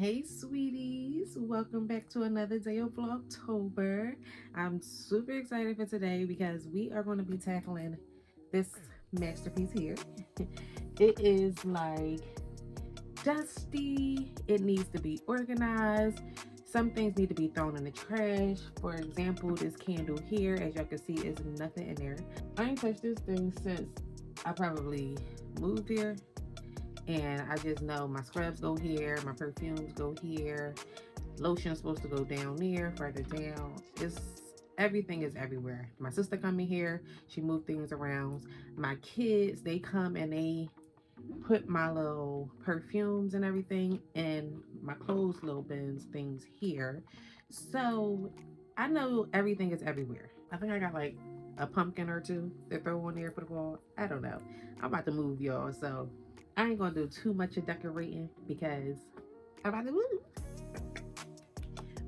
Hey sweeties, welcome back to another day of Vlogtober. I'm super excited for today because we are going to be tackling this masterpiece here. It is like dusty, it needs to be organized, some things need to be thrown in the trash. For example, this candle here, as y'all can see, is nothing in there. I ain't touched this thing since I probably moved here. And I just know my scrubs go here, my perfumes go here, lotion's supposed to go down there, further down. Everything is everywhere. My sister come in here, she moved things around. My kids, they come and they put my little perfumes and everything in my clothes little bins things here. So I know everything is everywhere. I think I got like a pumpkin or two to throw on there for the wall. I don't know. I'm about to move, y'all, so I ain't gonna do too much of decorating because I'm about to move.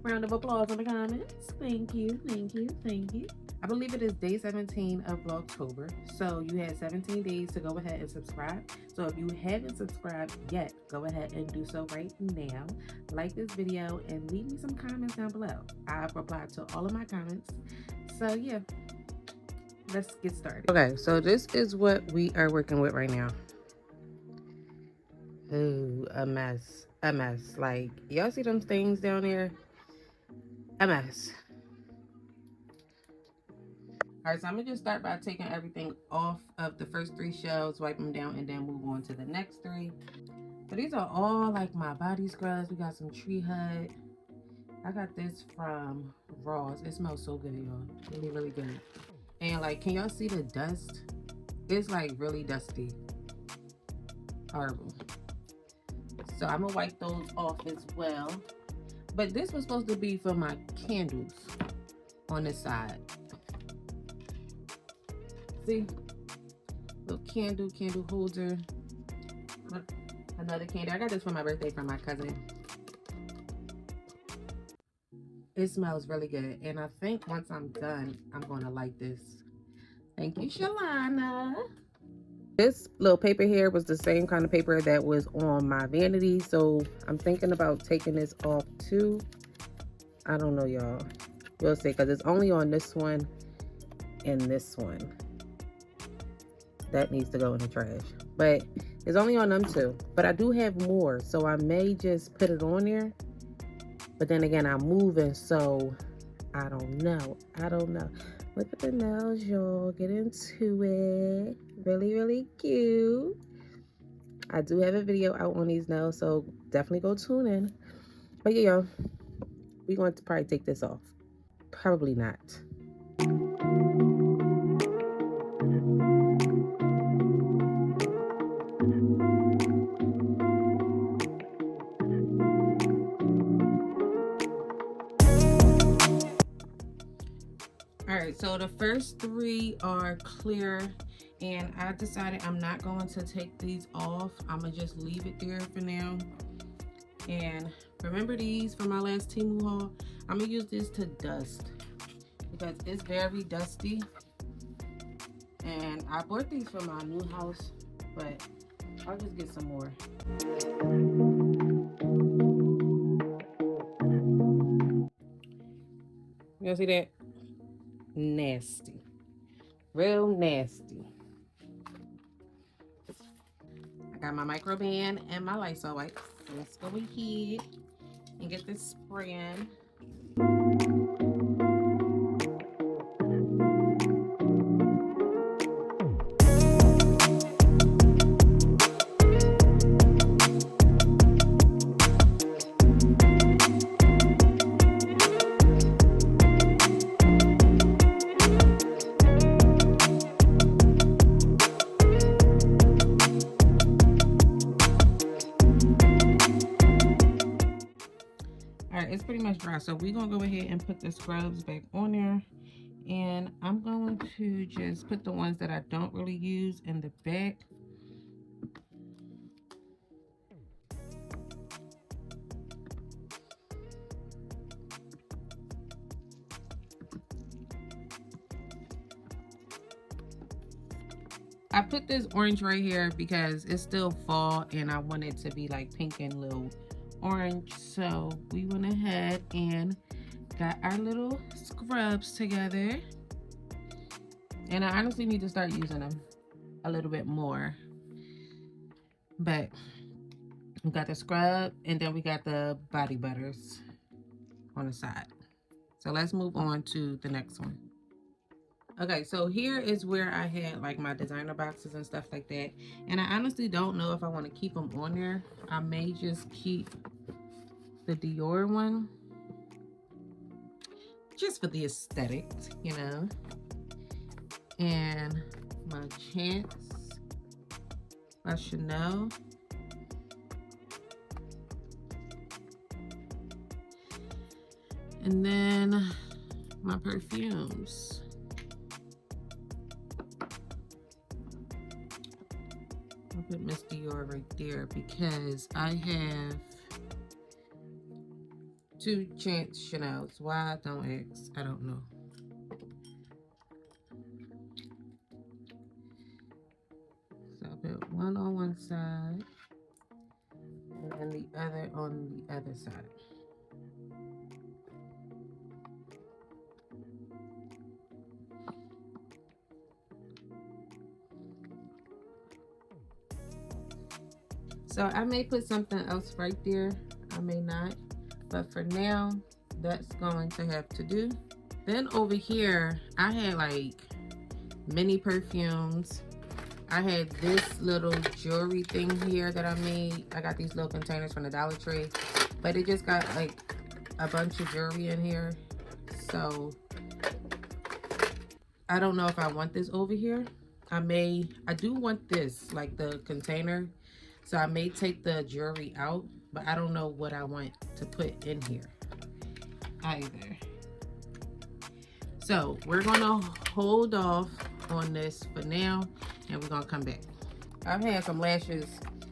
Round of applause in the comments. Thank you, thank you, thank you. I believe it is day 17 of Vlogtober. So you had 17 days to go ahead and subscribe. So if you haven't subscribed yet, go ahead and do so right now. Like this video and leave me some comments down below. I've replied to all of my comments. So yeah, let's get started. Okay, so this is what we are working with right now. Ooh, a mess. A mess. Like, y'all see them things down there? A mess. Alright, so I'm going to just start by taking everything off of the first 3 shelves, wipe them down, and then move on to the next 3. So these are all like my body scrubs. We got some Tree Hut. I got this from Ross. It smells so good, y'all. Really, really good. And like, can y'all see the dust? It's like really dusty. Horrible. So I'm gonna wipe those off as well. But this was supposed to be for my candles on this side. See? Little candle holder. Another candle. I got this for my birthday from my cousin. It smells really good. And I think once I'm done, I'm gonna like this. Thank you, Shalana. This little paper here was the same kind of paper that was on my vanity, so I'm thinking about taking this off too. I don't know, y'all. We'll see, because it's only on this one and this one. That needs to go in the trash. But it's only on them two. But I do have more, so I may just put it on there. But then again, I'm moving, so I don't know. I don't know. Look at the nails, y'all. Get into it. Really, really cute. I do have a video out on these nails, so definitely go tune in. But yeah, y'all, we're going to probably take this off. Probably not. Alright, so the first 3 are clear, and I decided I'm not going to take these off. I'm going to just leave it there for now. And remember these from my last Temu haul? I'm going to use this to dust because it's very dusty. And I bought these for my new house, but I'll just get some more. You see that? Nasty. Real nasty. I got my microban and my Lysol wipes. So let's go ahead and get this spraying. It's pretty much dry, so we're gonna go ahead and put the scrubs back on there, and I'm going to just put the ones that I don't really use in the back. I put this orange right here because it's still fall and I want it to be like pink and little orange. So we went ahead and got our little scrubs together. And I honestly need to start using them a little bit more. But we got the scrub and then we got the body butters on the side. So let's move on to the next one. Okay, so here is where I had like my designer boxes and stuff like that. And I honestly don't know if I want to keep them on there. I may just keep the Dior one. Just for the aesthetics, you know. And my Chance by Chanel. And then my perfumes. I'll put Miss Dior right there because I have 2 Chance Chanels. Why? Don't ask. I don't know. So I'll put one on one side and then the other on the other side. So I may put something else right there. I may not. But for now, that's going to have to do. Then over here, I had like mini perfumes. I had this little jewelry thing here that I made. I got these little containers from the Dollar Tree. But it just got like a bunch of jewelry in here. So I don't know if I want this over here. I do want this, like the container. So I may take the jewelry out, but I don't know what I want to put in here either. So we're gonna hold off on this for now and we're gonna come back. I've had some lashes.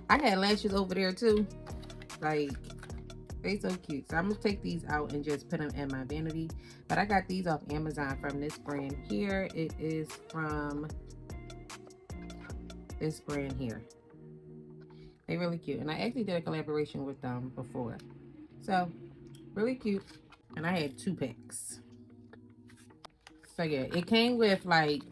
I had lashes over there too. Like, they so cute. So I'm gonna take these out and just put them in my vanity. But I got these off Amazon from this brand here. It is from this brand here. They're really cute. And I actually did a collaboration with them before. So, really cute. And I had 2 packs. So yeah, it came with like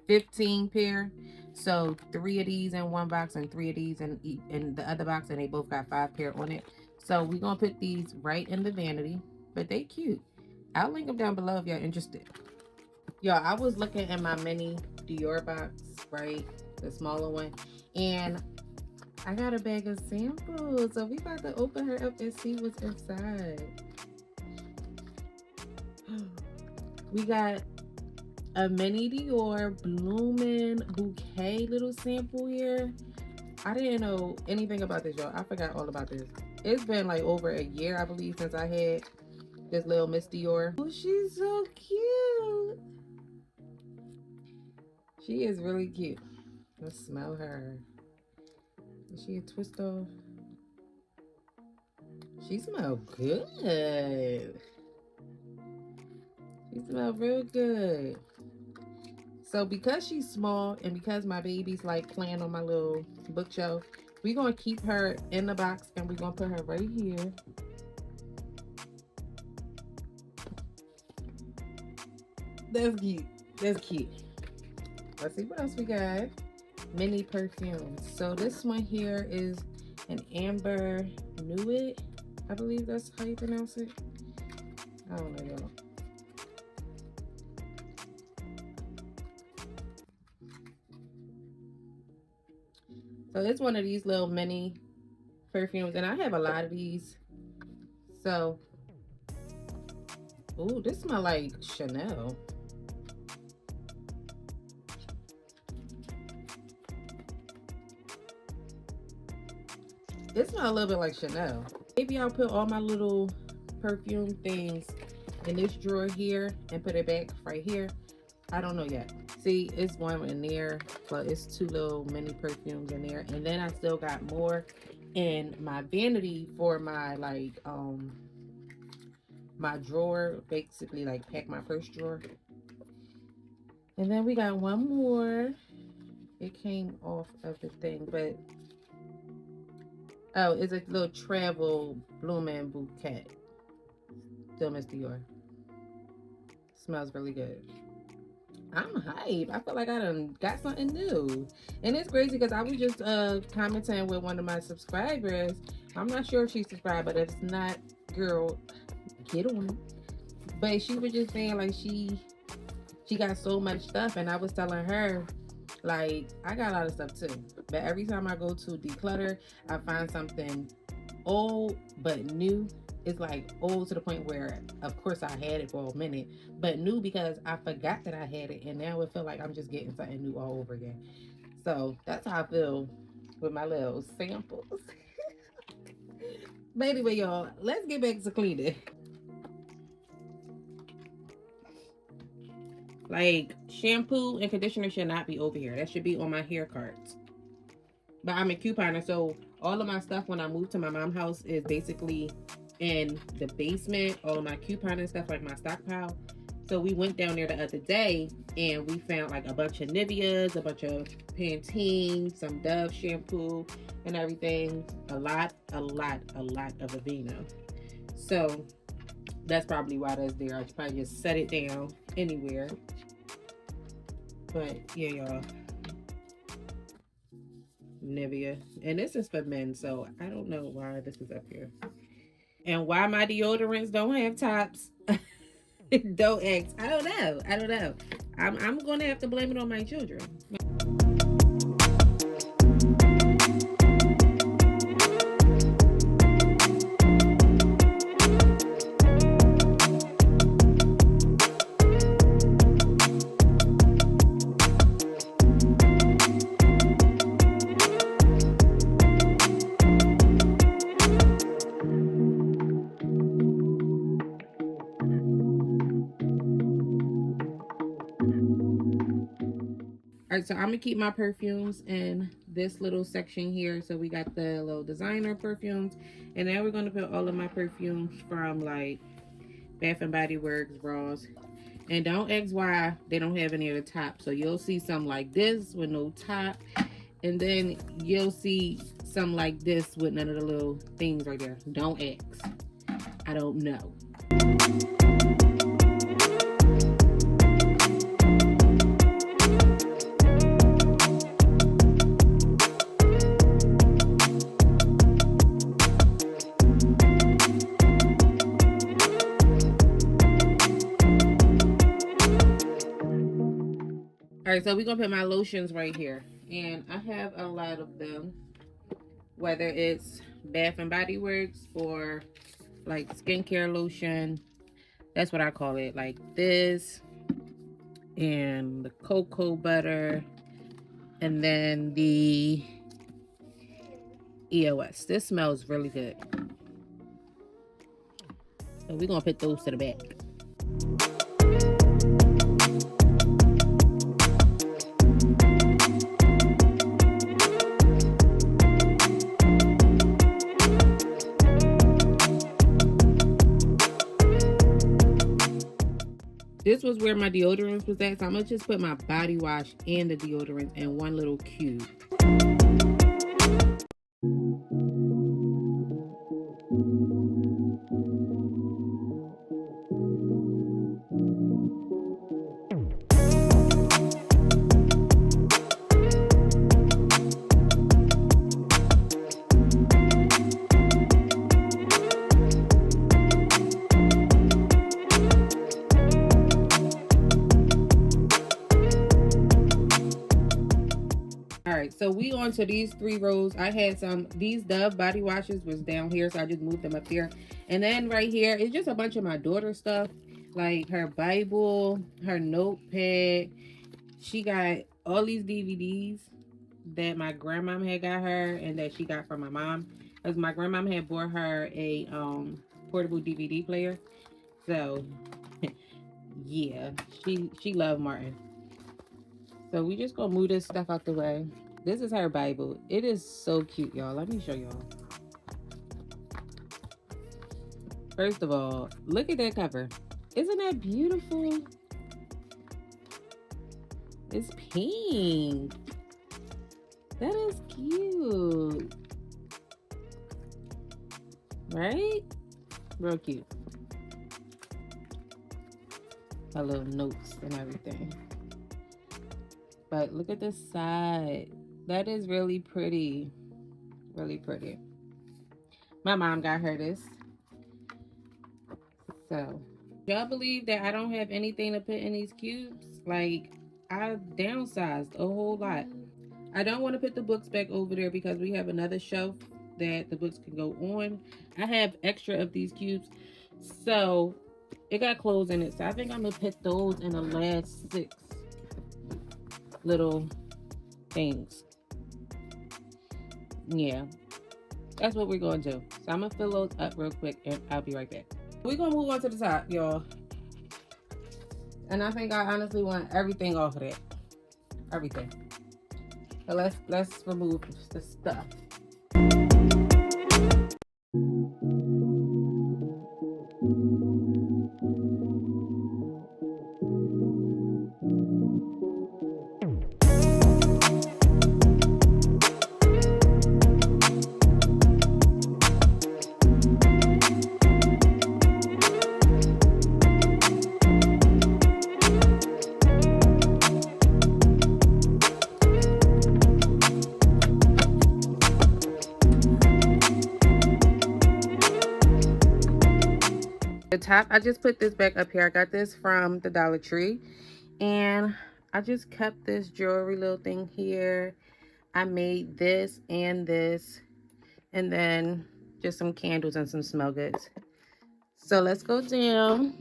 15 pair. So 3 of these in one box and 3 of these in the other box. And they both got 5 pair on it. So we're going to put these right in the vanity. But they cute. I'll link them down below if y'all interested. Y'all, I was looking at my mini Dior box, right? The smaller one. And I got a bag of samples, so we about to open her up and see what's inside. We got a mini Dior Bloomin' Bouquet little sample here. I didn't know anything about this, y'all. I forgot all about this. It's been like over a year, I believe, since I had this little Miss Dior. Oh, she's so cute. She is really cute. Let's smell her. Is she a twist off? She smells good. She smells real good. So because she's small and because my baby's like playing on my little bookshelf, we're going to keep her in the box and we're going to put her right here. That's cute. That's cute. Let's see what else we got. Mini perfumes. So this one here is an Amber Nuit. I believe that's how you pronounce it. I don't know, y'all. So it's one of these little mini perfumes, and I have a lot of these. So, ooh, this smells like Chanel. It smells a little bit like Chanel. Maybe I'll put all my little perfume things in this drawer here and put it back right here. I don't know yet. See, it's one in there, but it's 2 little mini perfumes in there. And then I still got more in my vanity for my like my drawer, basically like pack my purse drawer. And then we got one more. It came off of the thing, but Oh, it's a little travel blooming bouquet. Still Miss Dior. Smells really good. I'm hyped. I feel like I done got something new. And it's crazy because I was just commenting with one of my subscribers. I'm not sure if she's subscribed, but if it's not, girl, get on it. But she was just saying like she got so much stuff, and I was telling her like I got a lot of stuff too. But every time I go to declutter, I find something old but new. It's like old to the point where, of course, I had it for a minute, but new because I forgot that I had it, and now it feel like I'm just getting something new all over again. So that's how I feel with my little samples. But anyway, y'all, let's get back to cleaning. Like, shampoo and conditioner should not be over here. That should be on my hair carts. But I'm a couponer, so all of my stuff when I moved to my mom's house is basically in the basement. All of my couponing stuff, like my stockpile. So we went down there the other day and we found like a bunch of Niveas, a bunch of Pantene, some Dove shampoo and everything. A lot of Aveeno. So that's probably why that's there. I should probably just set it down anywhere. But yeah, y'all. Nivea. And this is for men, so I don't know why this is up here. And why my deodorants don't have tops. Don't ask. I don't know. I'm gonna have to blame it on my children. All right, so I'm gonna keep my perfumes in this little section here. So we got the little designer perfumes, and now we're gonna put all of my perfumes from like Bath and Body Works, Ross. And don't ask why they don't have any of the top. So you'll see some like this with no top, and then you'll see some like this with none of the little things right there. Don't ask. I don't know. All right, so we're gonna put my lotions right here, and I have a lot of them, whether it's Bath and Body Works or like skincare lotion. That's what I call it, like this, and the cocoa butter, and then the EOS. This smells really good. So we're gonna put those to the back. This was where my deodorants was at, so I'm gonna just put my body wash and the deodorants in one little cube. So we on to these 3 rows. I had these Dove body washes was down here, so I just moved them up here. And then right here, it's just a bunch of my daughter's stuff, like her Bible, her notepad. She got all these DVDs that my grandmom had got her and that she got from my mom. Because my grandmom had bought her a portable DVD player. So, yeah, she loved Martin. So we just gonna move this stuff out the way. This is her Bible. It is so cute, y'all. Let me show y'all. First of all, look at that cover. Isn't that beautiful? It's pink. That is cute. Right? Real cute. My little notes and everything. But look at this side. That is really pretty. Really pretty. My mom got her this. So, y'all believe that I don't have anything to put in these cubes? Like, I downsized a whole lot. I don't want to put the books back over there because we have another shelf that the books can go on. I have extra of these cubes. So, it got clothes in it. So, I think I'm going to put those in the last 6 little things. Yeah. That's what we're going to do. So, I'm going to fill those up real quick and I'll be right back. We're going to move on to the top, y'all. And I think I honestly want everything off of that. Everything. So let's remove the stuff. The top, I just put this back up here. I got this from the Dollar Tree, and I just kept this jewelry little thing here. I made this, and then just some candles and some smell goods. So let's go down.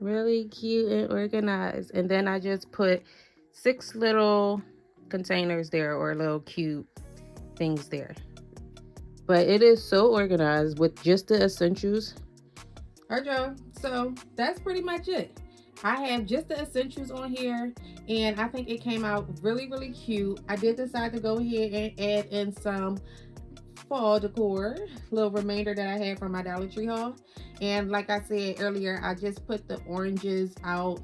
Really cute and organized. And then I just put 6 little containers there, or little cute things there. But it is so organized with just the essentials. Alright, y'all, so that's pretty much it. I have just the essentials on here, and I think it came out really, really cute. I did decide to go ahead and add in some fall decor, little remainder that I had from my Dollar Tree haul. And like I said earlier, I just put the oranges out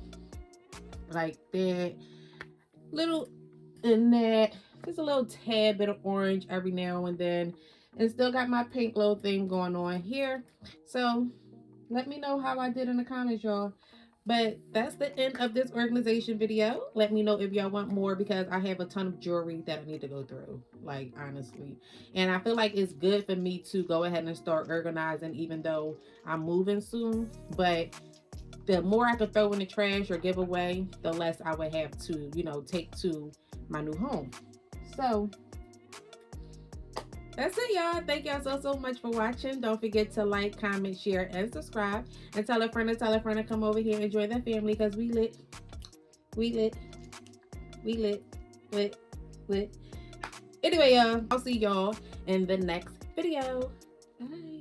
like that, little in that, just a little tad bit of orange every now and then, and still got my pink little thing going on here. So let me know how I did in the comments, y'all. But that's the end of this organization video. Let me know if y'all want more, because I have a ton of jewelry that I need to go through, like, honestly. And I feel like it's good for me to go ahead and start organizing, even though I'm moving soon. But the more I could throw in the trash or give away, the less I would have to, you know, take to my new home. So that's it, y'all. Thank y'all so much for watching. Don't forget to like, comment, share, and subscribe. And tell a friend to come over here and join the family, because we lit. We lit. We lit. Lit. Lit. Anyway, y'all, I'll see y'all in the next video. Bye.